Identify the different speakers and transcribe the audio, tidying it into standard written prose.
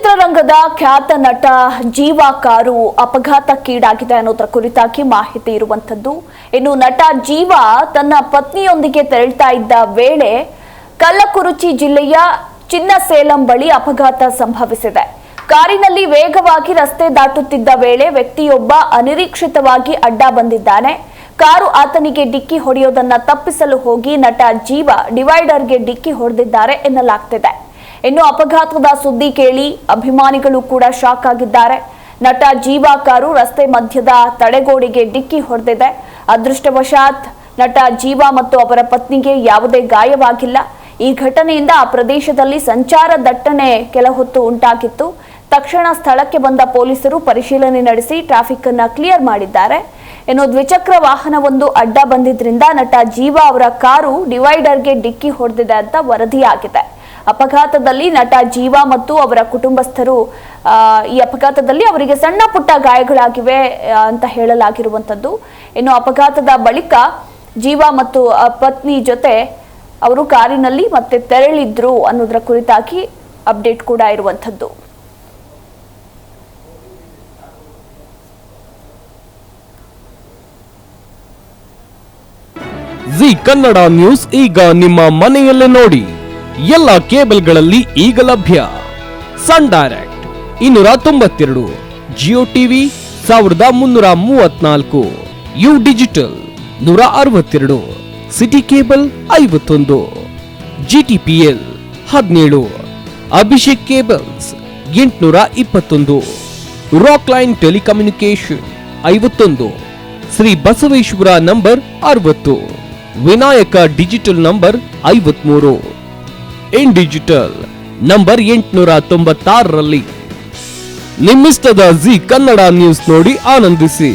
Speaker 1: ಚಿತ್ರರಂಗದ ಖ್ಯಾತ ನಟ ಜೀವಾ ಕಾರು ಅಪಘಾತಕ್ಕೀಡಾಗಿದೆ ಅನ್ನೋದರ ಕುರಿತಾಗಿ ಮಾಹಿತಿ ಇರುವಂತದ್ದು. ಇನ್ನು ನಟ ಜೀವಾ ತನ್ನ ಪತ್ನಿಯೊಂದಿಗೆ ತೆರಳುತ್ತಾ ಇದ್ದ ವೇಳೆ ಕಲ್ಲಕುರುಚಿ ಜಿಲ್ಲೆಯ ಚಿನ್ನಸೇಲಂ ಬಳಿ ಅಪಘಾತ ಸಂಭವಿಸಿದೆ. ಕಾರಿನಲ್ಲಿ ವೇಗವಾಗಿ ರಸ್ತೆ ದಾಟುತ್ತಿದ್ದ ವೇಳೆ ವ್ಯಕ್ತಿಯೊಬ್ಬ ಅನಿರೀಕ್ಷಿತವಾಗಿ ಅಡ್ಡ ಬಂದಿದ್ದಾನೆ. ಕಾರು ಆತನಿಗೆ ಡಿಕ್ಕಿ ಹೊಡೆಯೋದನ್ನ ತಪ್ಪಿಸಲು ಹೋಗಿ ನಟ ಜೀವಾ ಡಿವೈಡರ್ಗೆ ಡಿಕ್ಕಿ ಹೊಡೆದಿದ್ದಾರೆ ಎನ್ನಲಾಗ್ತಿದೆ. ಇನ್ನು ಅಪಘಾತದ ಸುದ್ದಿ ಕೇಳಿ ಅಭಿಮಾನಿಗಳು ಕೂಡ ಶಾಕ್ ಆಗಿದ್ದಾರೆ. ನಟ ಜೀವಾ ಕಾರು ರಸ್ತೆ ಮಧ್ಯದ ತಡೆಗೋಡೆಗೆ ಡಿಕ್ಕಿ ಹೊಡೆದಿದೆ. ಅದೃಷ್ಟವಶಾತ್ ನಟ ಜೀವಾ ಮತ್ತು ಅವರ ಪತ್ನಿಗೆ ಯಾವುದೇ ಗಾಯವಾಗಿಲ್ಲ. ಈ ಘಟನೆಯಿಂದ ಆ ಪ್ರದೇಶದಲ್ಲಿ ಸಂಚಾರ ದಟ್ಟಣೆ ಕೆಲ ಹೊತ್ತು ಉಂಟಾಗಿತ್ತು. ತಕ್ಷಣ ಸ್ಥಳಕ್ಕೆ ಬಂದ ಪೊಲೀಸರು ಪರಿಶೀಲನೆ ನಡೆಸಿ ಟ್ರಾಫಿಕ್ ಅನ್ನು ಕ್ಲಿಯರ್ ಮಾಡಿದ್ದಾರೆ. ಇನ್ನು ದ್ವಿಚಕ್ರ ವಾಹನವೊಂದು ಅಡ್ಡ ಬಂದಿದ್ರಿಂದ ನಟ ಜೀವಾ ಅವರ ಕಾರು ಡಿವೈಡರ್ಗೆ ಡಿಕ್ಕಿ ಹೊಡೆದಿದೆ ಅಂತ ವರದಿಯಾಗಿದೆ. ಅಪಘಾತದಲ್ಲಿ ನಟ ಜೀವಾ ಮತ್ತು ಅವರ ಕುಟುಂಬಸ್ಥರು ಈ ಅಪಘಾತದಲ್ಲಿ ಅವರಿಗೆ ಸಣ್ಣ ಪುಟ್ಟ ಗಾಯಗಳಾಗಿವೆ ಅಂತ ಹೇಳಲಾಗಿರುವಂತದ್ದು. ಇನ್ನು ಅಪಘಾತದ ಬಳಿಕ ಜೀವಾ ಮತ್ತು ಪತ್ನಿ ಜೊತೆ ಅವರು ಕಾರಿನಲ್ಲಿ ಮತ್ತೆ ತೆರಳಿದ್ರು ಅನ್ನೋದರ ಕುರಿತಾಗಿ ಅಪ್ಡೇಟ್ ಕೂಡ ಇರುವಂತದ್ದು.
Speaker 2: ಜಿ ಕನ್ನಡ ನ್ಯೂಸ್ ಈಗ ನಿಮ್ಮ ಮನೆಯಲ್ಲೇ ನೋಡಿ. ಎಲ್ಲ ಕೇಬಲ್ಗಳಲ್ಲಿ ಈಗ ಲಭ್ಯ. Sun Direct 292, Jio TV 1334, U digital 162, city cable 51, GTPL 17, Abhishek cables 821, rock line telecommunication 51, Shri Basaveshwara number 60, Vinayaka digital number 53, in digital number 896ರಲ್ಲಿ ನಿಮ್ಮಿಸ್ತದ ಜಿ ಕನ್ನಡ ನ್ಯೂಸ್ ನೋಡಿ ಆನಂದಿಸಿ.